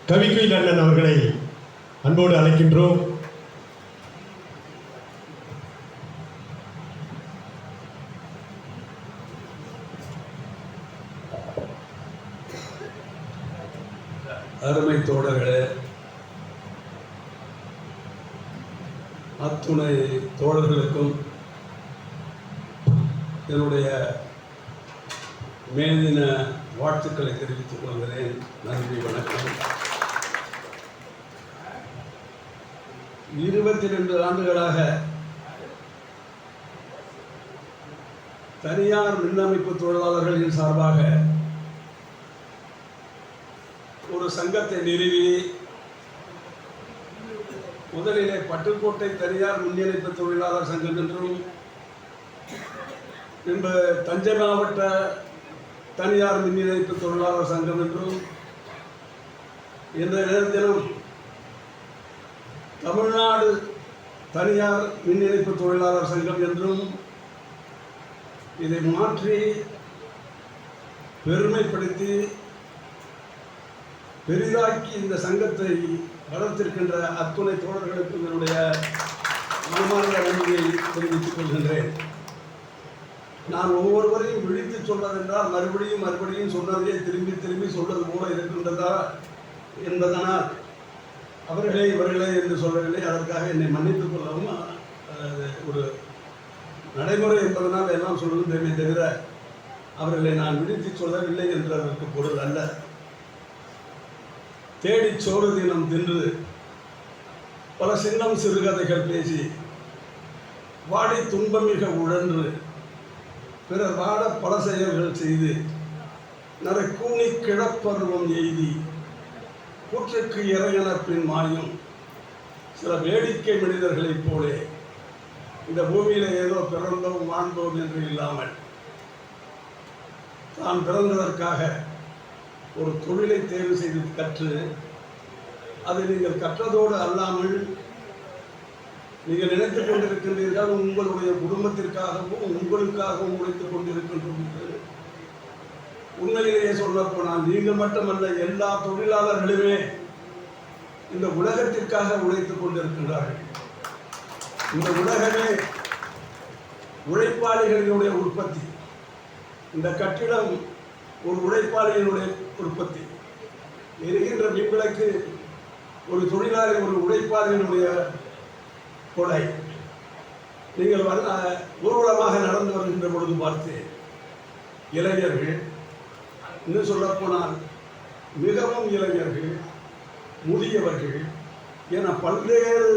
கவிக்குயில் அண்ணன் அவர்களை அன்போடு அழைக்கின்றோம். அருமை தோழர்களே, அத்துணை தோழர்களுக்கும் என்னுடைய மேதின வாழ்த்துக்களை தெரிவித்துக் கொள்கிறேன். நன்றி, வணக்கம். 22 ஆண்டுகளாக தனியார் மின்னமைப்பு தொழிலாளர்களின் சார்பாக ஒரு சங்கத்தை நிறுவி முதலிலே பட்டுக்கோட்டை தனியார் மின் இணைப்பு தொழிலாளர் சங்கம் என்றும், பின்பு தஞ்சை மாவட்ட தனியார் மின் இணைப்பு தொழிலாளர் சங்கம் என்றும், இந்த நேரத்திலும் தமிழ்நாடு தனியார் மின் இணைப்பு தொழிலாளர் சங்கம் என்றும் இதை மாற்றி பெருமைப்படுத்தி பெரிதாக்கி இந்த சங்கத்தை வளர்த்திருக்கின்ற அத்துணை தோழர்களுக்கும் என்னுடைய மனமார்ந்த நன்றியை தெரிவித்துக் கொள்கின்றேன். நான் ஒவ்வொருவரையும் விழித்து சொல்வதென்றால் மறுபடியும் சொன்னதையே திரும்பி சொல்வது போல இருக்கின்றதா என்பதனால் அவர்களே இவர்களே என்று சொல்லவில்லை. அதற்காக என்னை மன்னித்துக் கொள்ளவும், ஒரு நடைமுறை என்பதனால் எல்லாம் சொல்லுகின்றேனே தவிர அவர்களை நான் விழித்து சொல்லவில்லை என்றதற்கு பொருள் அல்ல. தேடி சோறு தினம் தின்று பல சின்னம் சிறுகதைகள் பேசி வாடி துன்பமிக உழன்று பிறர் வாட பல செயல்கள் செய்து நரை கூணி கிழப்பருவம் எய்தி கூற்றுக்கு இறையன பின் மாயும் சில வேடிக்கை மனிதர்களைப் போலே இந்த பூமியில ஏதோ பிறந்தோம் வாழ்ந்தோம் என்று இல்லாமல் தான் பிறந்ததற்காக ஒரு தொழிலை தேர்வு செய்து கற்று அதை நீங்கள் கற்றதோடு அல்லாமல் நீங்கள் நினைத்துக் கொண்டிருக்கின்றீர்கள் உங்களுடைய குடும்பத்திற்காகவும் உங்களுக்காகவும் உழைத்துக் கொண்டிருக்கின்றீர்கள். உண்மையிலேயே சொல்ல போனால் நீங்கள் மட்டுமல்ல, எல்லா தொழிலாளர்களுமே இந்த உலகத்திற்காக உழைத்துக் கொண்டிருக்கின்றார்கள். இந்த உலகமே உழைப்பாளிகளினுடைய உற்பத்தி. இந்த கட்டிடம் ஒரு உழைப்பாளியினுடைய உற்பத்தி. எரிகின்ற மின்விளக்கு ஒரு தொழிலாளி, ஒரு உழைப்பாளியினுடைய கொடை. நீங்கள் ஊர்வலமாக நடந்து வருகின்ற பொழுது பார்த்து இளைஞர்கள், இன்னும் சொல்லப்போனால் மிகவும் இளைஞர்கள், முதியவர்கள் என பல்வேறு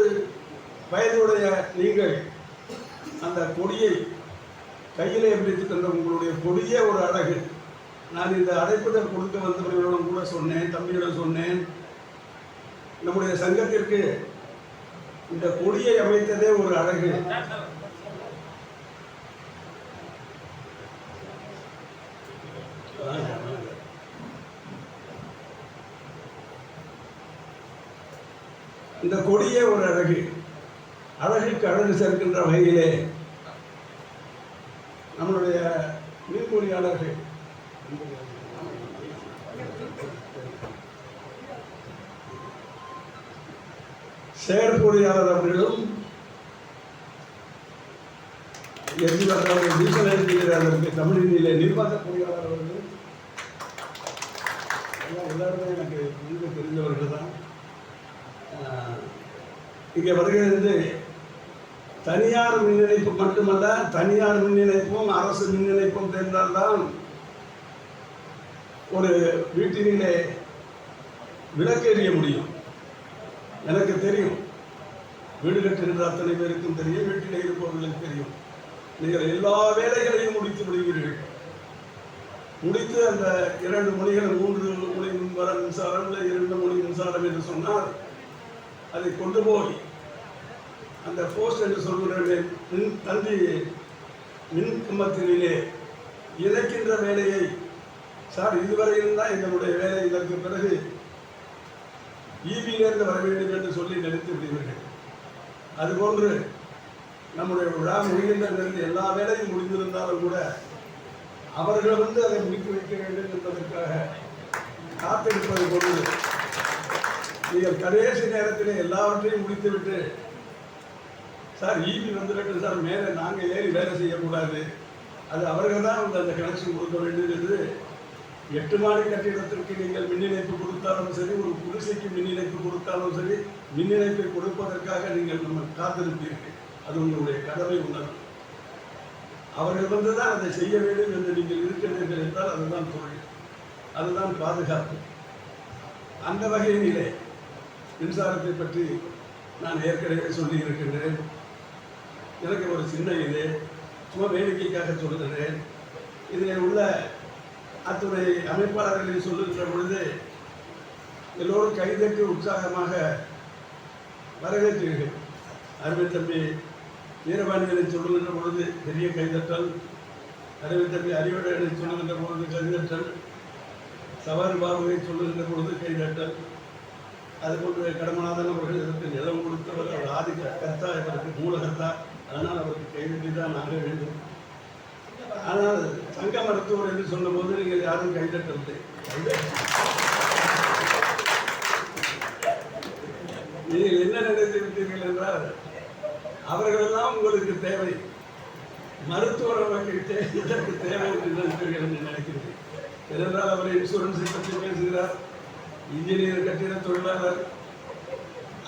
வயதுடைய நீங்கள் அந்த கொடியை கையிலே பிடித்துக்கின்ற உங்களுடைய கொடியே ஒரு அழகு. நான் இந்த அழைப்புதல் கொடுக்க வந்தவர்களிடம் கூட சொன்னேன், தம்பியிடம் சொன்னேன், நம்முடைய சங்கத்திற்கு இந்த கொடியை அமைத்ததே ஒரு அழகு. இந்த கொடியே ஒரு அழகு. அழகுக்கு அழகு சேர்க்கின்ற வகையிலே நம்மளுடைய மின்பொறியாளர்கள் செயற்பொறியாளர் அவர்களும் அதற்கு தமிழிலே நிர்வாக பொறியாளர் அவர்களும் எல்லாருமே எனக்கு நன்கு தெரிந்தவர்கள் தான். இங்கே வருகிறது தனியார் மின் இணைப்பு மட்டுமல்ல, தனியார் மின் இணைப்பும் அரசு மின் இணைப்பும் சேர்ந்தால்தான் ஒரு வீட்டிலே விளக்கு எரிய முடியும். எனக்கு தெரியும், வீடு கட்டுகின்ற அத்தனை பேருக்கும் தெரியும், வீட்டிலே இருப்பவர்களுக்கு தெரியும். நீங்கள் எல்லா வேலைகளையும் முடித்து விடுவீர்கள். முடித்து அந்த 2 மணிகள் 3 மணி வர மின்சாரம் இல்லை 2 மணி மின்சாரம் என்று சொன்னால் அதை கொண்டு போய் அந்த போஸ்ட் என்று சொல்கிற தந்தி மின் கம்பத்திலே இணைக்கின்ற வேலையை, சார் இதுவரையில் தான் எங்களுடைய வேலை, இதற்கு பிறகு ஈபியிலிருந்து வர வேண்டும் என்று சொல்லி நினைத்து விடுவீர்கள். அதுபோன்று நம்முடைய விழா முடிகின்ற எல்லா வேலையும் முடிந்திருந்தாலும் கூட அவர்கள் அதை முடித்து வைக்க வேண்டும் என்பதற்கு அதுபோன்று நீங்கள் கடைசி நேரத்தில் எல்லாவற்றையும் முடித்துவிட்டு சார் ஈபி வந்துவிட்டு சார் மேலே நாங்கள் ஏறி வேலை செய்யக்கூடாது, அது அவர்கள் தான் அந்த கனெக்ஷன் கொடுக்க வேண்டும் என்று 8 மாடி கட்டிடத்திற்கு நீங்கள் மின் இணைப்பு கொடுத்தாலும் சரி, ஒரு குடிசைக்கு மின் இணைப்பு கொடுத்தாலும் சரி, மின் இணைப்பை கொடுப்பதற்காக நீங்கள் நம்ம காத்திருப்பீர்கள். அது உங்களுடைய கடமை உணர்வு. அவர்கள் வந்துதான் அதை செய்ய வேண்டும் என்று நீங்கள் இருக்கிறீர்கள் என்றால் அதுதான் தொழில், அதுதான் பாதுகாப்பு. அந்த வகையிலே மின்சாரத்தை பற்றி நான் ஏற்கனவே சொல்லி இருக்கின்றேன். எனக்கு ஒரு சின்ன இது சும்மா வேடிக்கைக்காக சொல்லுகிறேன். இதில் உள்ள அத்துறை அமைப்பாளர்களை சொல்லுகின்ற பொழுது எல்லோரும் கைதட்டி உற்சாகமாக வரவேற்றீர்கள். அருமை தம்பி வீரபாண்டியனை சொல்லுகின்ற பொழுது பெரிய கைதட்டல், அருமை தம்பி அறிவழகனை சொல்லுகின்ற பொழுது கைதட்டல், சவாரி பாபுவை சொல்லுகின்ற பொழுது கைதட்டல். அதுபோன்று கடமநாதன் அவர்கள் இதற்கு நிலம் கொடுத்தவர், அவர் ஆதி கர்த்தா, இவருக்கு மூலகர்த்தா, அதனால் அவருக்கு கைதட்டி தான் ஆக வேண்டும். ஆனால் சங்க மருத்துவர் என்று சொன்னபோது நீங்கள் யாரும் கைதட்டவில்லை. நீங்கள் என்ன நினைத்து விட்டீர்கள் என்றால் அவர்களெல்லாம் உங்களுக்கு தேவை, மருத்துவர் அவர்களுக்கு இதற்கு தேவை என்று நினைப்பீர்கள் என்று நினைக்கிறீர்கள். ஏனென்றால் அவர் இன்சூரன்ஸை பற்றி பேசுகிறார், இன்ஜினியர் கட்டிட தொழிலாளர்,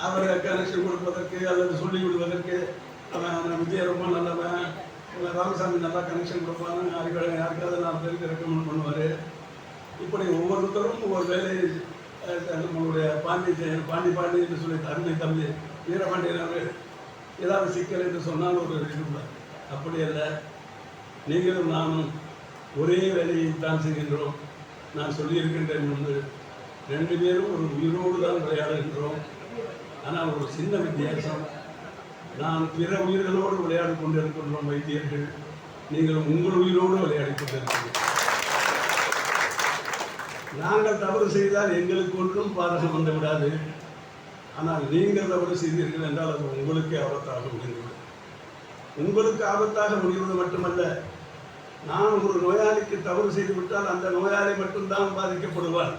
அவரை கனெக்ஷன் கொடுப்பதற்கு அல்லது சொல்லிக் விடுவதற்கு அவன் விஜய் ரொம்ப நல்லவன், ராமசாமி நல்லா கனெக்ஷன் கொடுப்பாங்க, யாருக்காவது நான் பேருக்கு ரெக்கமெண்ட் பண்ணுவார். இப்படி ஒவ்வொருத்தரும் ஒவ்வொரு வேலையை நம்மளுடைய பாண்டி என்று சொல்லி அருமை தம்பி வீரபாண்டியன் ஏதாவது சிக்கல் என்று சொன்னால் ஒரு இது. அப்படி அல்ல, நீங்களும் நானும் ஒரே வேலையை தான் செய்கின்றோம். நான் சொல்லியிருக்கின்றேன் முன்பு, 2 பேரும் ஒரு உயிரோடு தான் விளையாடுகின்றோம். ஆனால் ஒரு சின்ன வித்தியாசம், நான் பிற உயிர்களோடு விளையாடி கொண்டிருக்கின்றோம் வைத்தியர்கள், நீங்கள் உங்கள் உயிரோடு விளையாடி கொண்டிருக்கிறீர்கள். நாங்கள் தவறு செய்தால் எங்களுக்கு ஒன்றும் பாதகம் வந்து விடாது. ஆனால் நீங்கள் தவறு செய்தீர்கள் என்றால் அது உங்களுக்கே ஆபத்தாக முடிந்துவிடும். உங்களுக்கு ஆபத்தாக முடிவது மட்டுமல்ல, நான் ஒரு நோயாளிக்கு தவறு செய்துவிட்டால் அந்த நோயாளி மட்டும்தான் பாதிக்கப்படுவார்.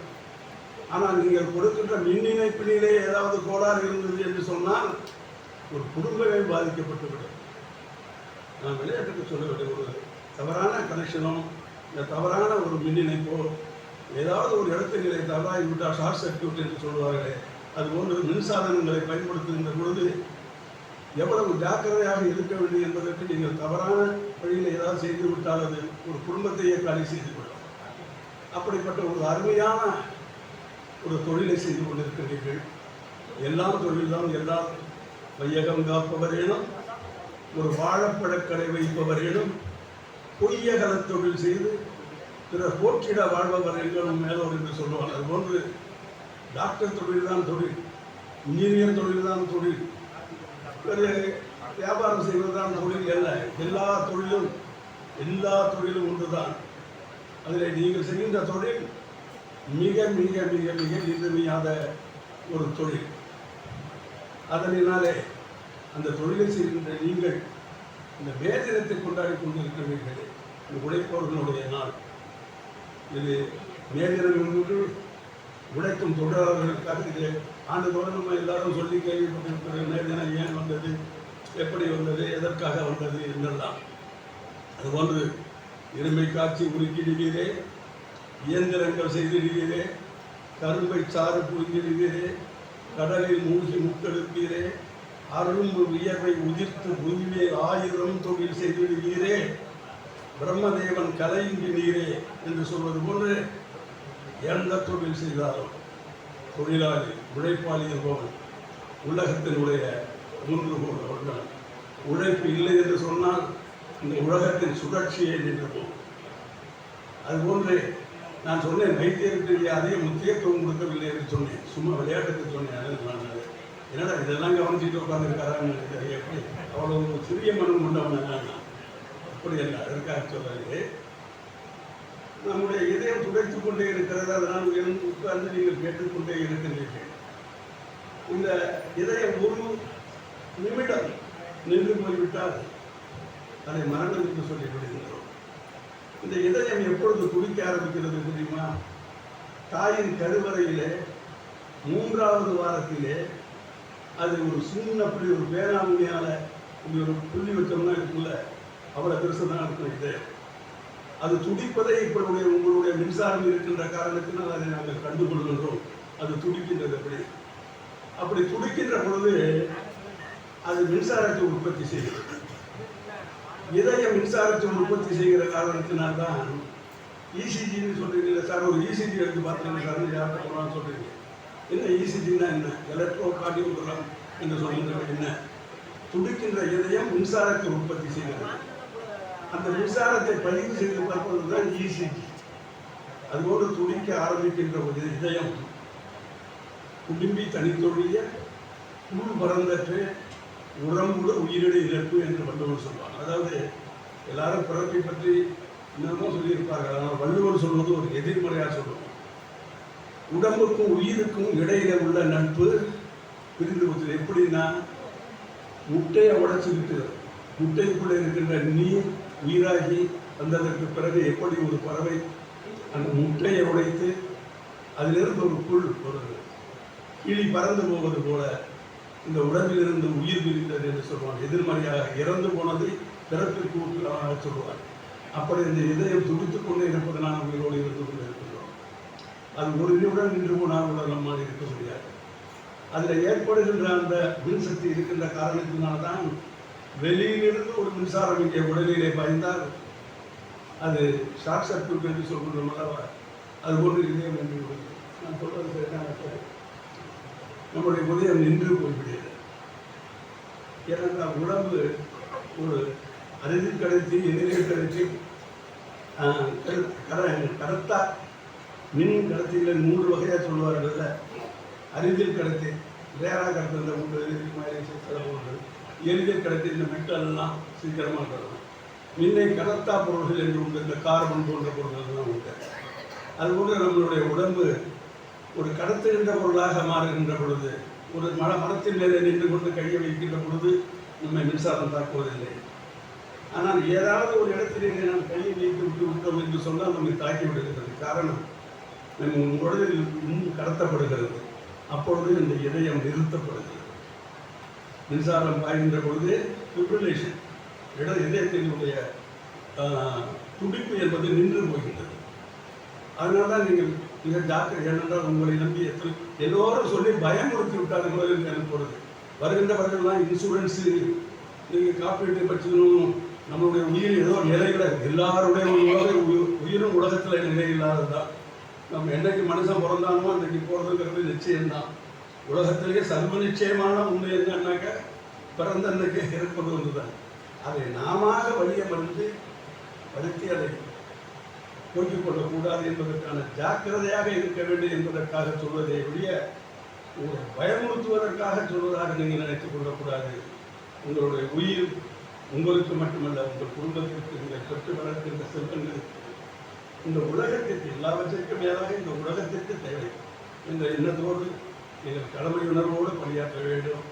ஆனால் நீங்கள் கொடுக்கின்ற மின் இணைப்பிலே ஏதாவது கோளாறு இருந்தது என்று சொன்னால் ஒரு குடும்பமே பாதிக்கப்பட்டுவிடும். நான் விளையாட்டுக்கு சொல்லவில்லை, ஒரு தவறான கனெக்ஷனோ இந்த தவறான ஒரு மின் இணைப்போ ஏதாவது ஒரு இடத்திலே தவறாகிவிட்டால் ஷார்ட் சர்க்யூட் என்று சொல்வார்களே, அதுபோன்று மின்சாதனங்களை பயன்படுத்துகின்ற பொழுது எவ்வளவு ஜாக்கிரதையாக இருக்க வேண்டும் என்பதற்கு நீங்கள் தவறான வழியில் ஏதாவது செய்து விட்டால் அது ஒரு குடும்பத்தையே காலி செய்துவிடும். அப்படிப்பட்ட ஒரு அருமையான ஒரு தொழிலை செய்து கொண்டிருக்கிறீர்கள். எல்லாம் தொழில்தான். எல்லாம் வையகம் காப்பவரேனும் ஒரு வாழைப்பழக்கடை வைப்பவரேனும் பொய்யகல தொழில் செய்து பிறர் போற்றிட வாழ்பவர் எங்களும் மேலோர் என்று சொல்லுவார். அதுபோன்று டாக்டர் தொழில் தான் தொழில், இன்ஜினியர் தொழில் தான் தொழில், ஒரு வியாபாரம் செய்வதுதான் தொழில் அல்ல. எல்லா தொழிலும் ஒன்றுதான். அதில் நீங்கள் செய்கின்ற தொழில் மிக மிக மிக மிக இன்றியமையாத ஒரு தொழில். அதனாலே அந்த தொழிலை செய்கின்ற நீங்கள் இந்த மே தினத்தை கொண்டாடி கொண்டிருக்கிறீர்கள். இந்த உழைப்பவர்களுடைய நாள் இது. மே தினம் என்று உழைக்கும் தொழிலாளர்களுக்காக இது ஆண்டுதோறும் நம்ம எல்லாரும் சொல்லி கேள்விப்பட்டிருக்கிற மே தினம் ஏன் வந்தது, எப்படி வந்தது, எதற்காக வந்தது என்றெல்லாம். அதுபோன்று இரும்பை காட்சி உருக்கிடுவீரே, இயந்திரங்கள் செய்திடுவீரே, கரும்பை சாறு புரிந்திடுவீரே, கடலில் மூழ்கி முத்தெடுப்பீரே, அரும்பு வியர்வை உதிர்த்து புவிவே 1000 தொழில் செய்திடுவீரே, பிரம்மதேவன் கலையின்றி நீரே என்று சொல்வது போன்று எந்த தொழில் செய்தாலும் தொழிலாளி உழைப்பாளி என்பவன் உலகத்தினுடைய ஊன்றுகோல் அவர்கள். உழைப்பு இல்லை என்று சொன்னால் இந்த உலகத்தின் சுழற்சியை நின்றுவோம். அதுபோன்று நான் சொன்னேன், வைத்தியருக்கு அதிக முக்கியத்துவம் கொடுக்கவில்லை என்று சொன்னேன். சும்மா விளையாட்டுக்கு சொன்னேன். நான் என்னடா இதெல்லாம் கவனிச்சுட்டு உட்காந்துருக்காரான்னு எப்படி அவ்வளவு சிறிய மனம் கொண்டவன் நான் அப்படி அல்ல. அதற்காக சொல்லவே நம்முடைய இதயம் துடைத்துக் கொண்டே இருக்கிறது. அதனால் உட்கார்ந்து நீங்கள் கேட்டுக்கொண்டே இருக்கின்றீர்கள். இந்த இதயம் ஒரு நிமிடம் நின்று போய்விட்டால் அதை மரணம் என்று சொல்லிவிடுகின்றோம். இந்த இதயம் எப்பொழுது துடிக்க ஆரம்பிக்கிறது தெரியுமா? தாயின் கருவறையிலே 3வது வாரத்திலே அது ஒரு சின்ன புள்ளி, ஒரு பேராண்மையால இப்படி ஒரு புள்ளி வச்சோம்னா இருக்குல்ல, அவ்வளோ பெருசு தான் இருக்கும் இது. அது துடிப்பதை இப்பொழுது உங்களுடைய மின்சாரம் இருக்கின்ற காரணத்தினால் அதை நாங்கள் கண்டுகொள்கின்றோம். அது துடிக்கின்றது. அப்படி துடிக்கின்ற பொழுது அது மின்சாரத்தை உற்பத்தி செய்கிறது. இதயம் மின்சாரத்தை உற்பத்தி செய்கிற காரணத்தினால்தான் இசிஜின்னு சொல்றீங்க சார். ஒரு இசிஜி எடுத்து பார்த்தீங்கன்னா சார், யார்கிட்ட போனாலும் சொல்றீங்க, என்ன இசிஜின்னா என்ன, எலக்ட்ரோ கார்டியோகிராம் என்று சொல்லுங்க. என்ன, துடிக்கின்ற இதயம் மின்சாரத்தை உற்பத்தி செய்கிறது. அந்த மின்சாரத்தை பதிவு செய்து பார்ப்பது தான் இசிஜி. அதுபோன்று துடிக்க ஆரம்பிக்கின்ற ஒரு இதயம் குடும்பி தனித்தொழிய உள் பறந்தற்று உடம்புட உயிரிழை இழப்பு என்று வள்ளுவர் சொல்வார். அதாவது எல்லாரும் பிறப்பை பற்றி என்னமோ சொல்லியிருப்பார்கள், ஆனால் வள்ளுவர் சொல்வது ஒரு எதிர்மறையாக சொல்லுவோம். உடம்புக்கும் உயிருக்கும் இடையில உள்ள நட்பு பிரிந்து போச்சு. எப்படின்னா, முட்டையை உடைச்சுக்கிட்டு முட்டைக்குள்ளே இருக்கின்ற நீர் உயிராகி வந்ததற்கு பிறகு எப்படி ஒரு பறவை அந்த முட்டையை உடைத்து அதிலிருந்து ஒரு புல், ஒரு கிளி பறந்து போவது போல இந்த உடம்பிலிருந்து உயிர் பிரிந்தது என்று சொல்வாங்க. எதிர்மறையாக இறந்து போனதை பிறப்பிற்கு சொல்லுவார். அப்படி இந்த இதயம் துடித்துக் கொண்டே இருப்பதனால் உயிரோடு இருந்து கொண்டு இருக்கின்றோம். அது ஒரு நிமிடம் நின்று போனால் கூட நம்மால் இருக்க முடியாது. அதில் ஏற்படுகின்ற அந்த மின்சக்தி இருக்கின்ற காரணத்தினால்தான் வெளியிலிருந்து ஒரு மின்சாரம் இங்கே உடலிலே பாய்ந்தால் அது ஷார்ட் சர்க்யூட் என்று சொல்கின்றோம் அல்லவா, அதுபோன்று இதயம் நின்று விடுது. நான் சொல்வது சரியான, நம்முடைய உதயம் நின்று போய்விடுகிறது. ஏனென்றால் உடம்பு ஒரு அறுதில் கடத்தி எதிரில் கடத்தி கடத்தா மின் கடத்தியில் 3 வகையாக சொல்லுவார்கள். அறுதில் கடத்தி ரேராக கடத்த இந்த 3 மாதிரி சில எளிதில் கடத்தி இந்த மெட்டல்லாம் சீக்கிரமாக கடத்தணும். மின்னை கடத்தா பொருள்கள் என்று உண்டு, இந்த கார்பன் போன்ற பொருள்கள்லாம் உண்டு. அதுபோன்று நம்மளுடைய உடம்பு ஒரு கடத்துகின்ற பொருளாக மாறுகின்ற பொழுது, ஒரு மரத்தின் மேலே நின்று கொண்டு கையை வைக்கின்ற பொழுது நம்மை மின்சாரம் தாக்குவதில்லை. ஆனால் ஏதாவது ஒரு இடத்திலே நாம் கையை வைத்து விட்டோம் என்று சொன்னால் நம்மை தாக்கி விடுகிறது. காரணம், நம்ம உடலில் கடத்தப்படுகிறது. அப்பொழுது இந்த இதயம் நிறுத்தப்படுகிறது. மின்சாரம் பாய்கின்ற பொழுது ஃபிப்ரிலேஷன், இதயத்தினுடைய துடிப்பு என்பது நின்று போகின்றது. அதனால தான் நீங்கள் மிக ஜாக்கிரதை. ஏனென்றால் உங்களை நம்பி எல்லோரும் சொல்லி பயமுறுத்தி விட்டார்களோ என்று எனக்கு பொழுது வருகின்றவர்கள்லாம் இன்சூரன்ஸு நீங்கள் காப்பீட்டு வச்சுக்கணும், நம்மளுடைய உயிர் ஏதோ நிலையில் எல்லாருடைய உயிரும் உலகத்தில் நிலையில்லாததான். நம்ம என்னைக்கு மனுஷன் பிறந்தானோ அன்றைக்கு போகிறதுங்கிறது நிச்சயம்தான். உலகத்திலேயே சர்வ நிச்சயமான உண்மை என்னன்னாக்க பிறந்த அன்னைக்கு இருப்பது ஒன்று தான். அதை நாம வழியை வந்து வருத்தி அதை போக்கிக் கொள்ளக்கூடாது என்பதற்கான ஜாக்கிரதையாக இருக்க வேண்டும் என்பதற்காக சொல்வதை ஒழிய ஒரு பயமுறுத்துவதற்காக சொல்வதாக நீங்கள் நினைத்துக் கொள்ளக்கூடாது. உங்களுடைய உயிர் உங்களுக்கு மட்டுமல்ல, உங்கள் குடும்பத்திற்கு, நீங்கள் பெற்று வளர்க்கின்ற செல்வங்களுக்கு, இந்த உலகத்திற்கு, எல்லாவற்றிற்கும் மேலாக இந்த உலகத்திற்கு தேவை என்ற எண்ணத்தோடு நீங்கள் கடமை உணர்வோடு பணியாற்ற வேண்டும்.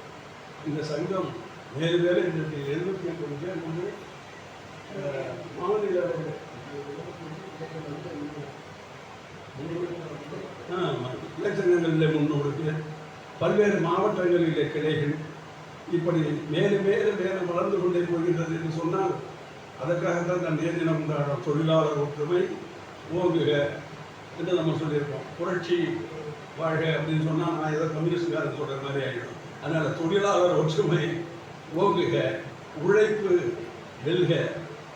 இந்த சங்கம் மேலும் மேலும் இன்றைக்கு 75 பேர் வந்து மாநில இளைச்சங்கங்களிலே 300 பேர், பல்வேறு மாவட்டங்களிலே கிளைகள், இப்படி மேலும் மேலும் மேலும் வளர்ந்து கொண்டே போகின்றது என்று சொன்னால் அதற்காகத்தான் நான் நேர்தினம் கொண்டாடுறோம். தொழிலாளர் ஒற்றுமை ஓங்குக என்று நம்ம சொல்லியிருக்கோம். புரட்சி வாழ்க அப்படின்னு சொன்னால் நான் ஏதோ கம்யூனிஸ்டுக்காரன் சொல்கிற மாதிரி ஆகிடும். அதனால் தொழிலாளர் ஒற்றுமை ஓங்குக, உழைப்பு வெல்க.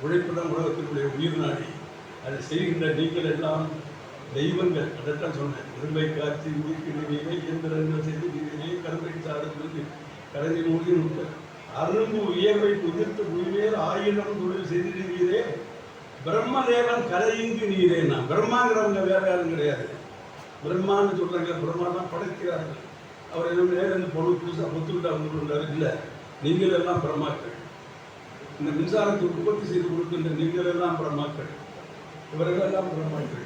உழைப்பு தான் உலகத்தினுடைய உயிர் நாடி. அதை செய்கின்ற நீங்கள் எல்லாம் தெய்வங்கள். அதைத்தான் சொன்னேன். இரும்பை காட்சி உயிர்க்கிழமையை இயந்திரங்கள் செய்து நீரை கரும்பை சார்ந்து கடைசி மூடி நுட்ப அரும்பு உயர்வை குதிர்த்து உயிர் 1000 தொழில் செய்திருக்கிறீரே பிரம்மதேவன் கரையிங்கு நீரேனா. பிரம்மாங்கிறவங்க வேற யாரும் கிடையாது. பிரம்மான்னு சொல்றாங்க, பிரம்மா தான் படைக்கிறார்கள். அவர் எதுவும் நேரம் பொருள் புதுசாக ஒத்துக்கிட்டு அவங்க இல்லை. நீங்கள் எல்லாம் பிரம்மாக்கள். இந்த மின்சாரத்தை உற்பத்தி செய்து கொடுக்கின்ற நீங்கள் எல்லாம் பிரம்மாக்கள். இவர்கள் எல்லாம் பிரம்மாக்கள்.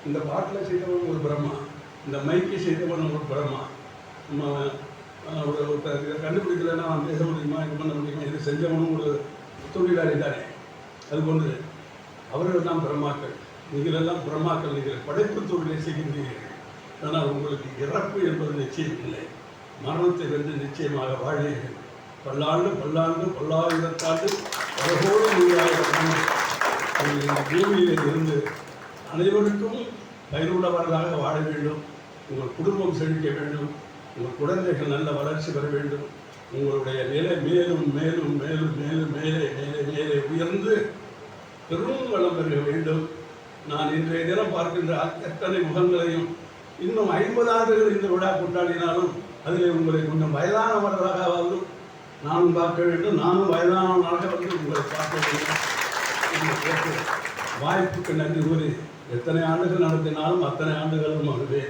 இந்த பாட்டில் செய்தவன் ஒரு பிரம்மா, இந்த மைக்கை செய்தவன் ஒரு பிரம்மா. கண்டுபிடிக்கலன்னா பேச முடியுமா, இது பண்ண முடியுமா, இது செஞ்சவனும் ஒரு தொழிலாளி தானே. அது போன்று அவர்கள் தான் பிரம்மாக்கள். நீங்கள் எல்லாம் பிரம்மாக்கள், நீங்கள் படைப்பு தொழிலை செய்கின்றீர்கள். ஆனால் உங்களுக்கு இறப்பு என்பது நிச்சயம் இல்லை. மரணத்தை வென்று நிச்சயமாக வாழீர்கள். பல்லாண்டு பல்லாண்டு பல்லாயிரத்தாண்டு பல கோடி நூறாயிரம் ஆண்டு இந்த பூமியிலே இருந்து அனைவருக்கும் பயனுள்ளவர்களாக வாழ வேண்டும். உங்கள் குடும்பம் செழிக்க வேண்டும். உங்கள் குழந்தைகள் நல்ல வளர்ச்சி பெற வேண்டும். உங்களுடைய நிலை மேலும் மேலும் மேலும் மேலும் மேலே மேலே மேலே உயர்ந்து பெரும் வளம் பெருக வேண்டும். நான் இன்றைய தினம் பார்க்கின்ற அத்தனை முகங்களையும் இன்னும் 50 ஆண்டுகள் இந்த விழா கொண்டாடினாலும் அதில் உங்களை கொஞ்சம் வயதானவர்களாக வந்து நானும் பார்க்க வேண்டும். நானும் வயதானவனாக வந்து உங்களை பார்க்க வேண்டும் என்று கேட்டு வாய்ப்புக்கு நன்றி கூறி எத்தனை ஆண்டுகள் நடத்தினாலும் அத்தனை ஆண்டுகளும் ஆகவே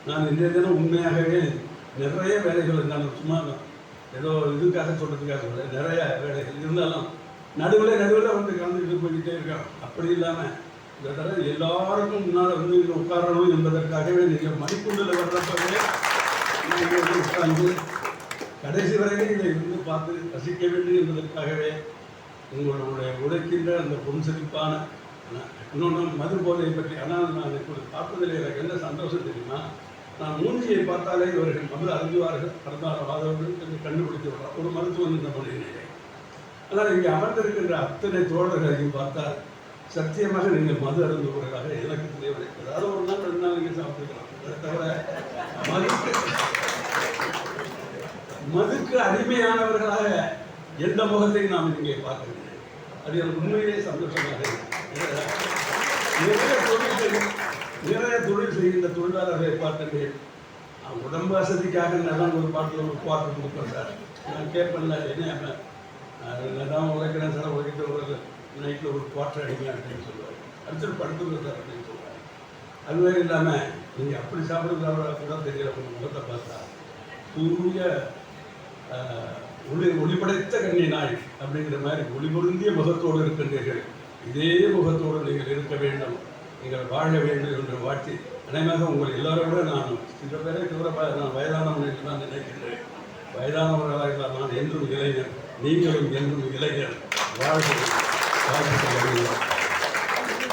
நான் இன்றைய தினம் உண்மையாகவே நிறைய வேலைகள் நான் சும்மா ஏதோ இதுக்காக சொல்கிறதுக்காக சொல்கிறேன். நிறைய வேலைகள் இருந்தாலும் நடுவில் வந்து கலந்துக்கிட்டு போய்கிட்டே இருக்கேன். அப்படி இல்லாமல் இந்த தடவை எல்லாருக்கும் முன்னால் வந்து இங்கே உட்காரணும் என்பதற்காகவே நீங்கள் மணிக்குண்டில் வர்றப்பவே நீங்கள் வந்து உட்கார்ந்து கடைசி வரைக்கும் இதை இருந்து பார்த்து ரசிக்க வேண்டும் என்பதற்காகவே உங்களுடைய உழைக்கின்ற அந்த பொன் செழிப்பான இன்னொன்று மது போதையை பற்றி. ஆனால் நான் இப்படி பார்ப்பதில் எனக்கு என்ன சந்தோஷம் தெரியுமா, நான் மூஞ்சியை பார்த்தாலே இவர்கள் மது அருந்துவார்கள் கடந்தாரவாதவர்கள் கண்டுபிடித்து விடுறார் ஒரு மருத்துவம் இந்த மொழியிலே. ஆனால் இங்கே அமர்ந்திருக்கின்ற அத்தனை தோழர்களையும் பார்த்தால் சத்தியமாக நீங்கள் மது அருந்துவர்களாக எனக்கு தெரியவில்லை. அதாவது ஒரு நாள் 2 நாள் நீங்கள் சாப்பிட்டுக்கலாம். அதை தவிர மதுக்கு அடிமையானவர்களாக எந்த முகத்தையும் நாம் இங்கே பார்க்கவில்லை. அது எனக்கு உண்மையிலே சந்தோஷமாக நிறைய தொழில் செய்கின்ற தொழிலாளர்களை பார்த்துட்டேன். உடம்பு வசதிக்காக நல்லா ஒரு பாட்டில் ஒரு குவார்டர் கொடுப்பேன் சார். நான் கேட்பேன்ல என்ன நான் உழைக்கிறேன் சார், உழைக்கிட்டு ஒரு நைட்டில் ஒரு குவார்டர் அடிங்க அப்படின்னு சொல்லுவார். அடுத்து படுத்துங்க சார் அப்படின்னு சொல்லுவார். அதுவே இல்லாமல் நீங்கள் அப்படி சாப்பிடுறதா கூட தெரியல. உங்கள் முகத்தை பார்த்தா தூய ஒளிபடைத்த கண்ணி நாய் அப்படிங்கிற மாதிரி ஒளிபொருந்திய முகத்தோடு இருக்கின்றீர்கள். இதே முகத்தோடு நீங்கள் இருக்க வேண்டும், நீங்கள் வாழ வேண்டும் என்று வாழ்த்தி அனைவராக உங்கள் எல்லாரோட நான் சில பேரை தவிர நான் வயதானவன் என்று தான் நினைக்கின்றேன். வயதானவர்களாக நான் என்றும் இளைஞர், நீங்களும் என்றும் இளைஞர். வாழ்க்கை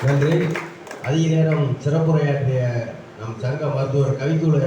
நன்றி. அதிக நேரம் சிறப்புரையாற்றிய நம் சங்க மருத்துவர் கவிக்குழு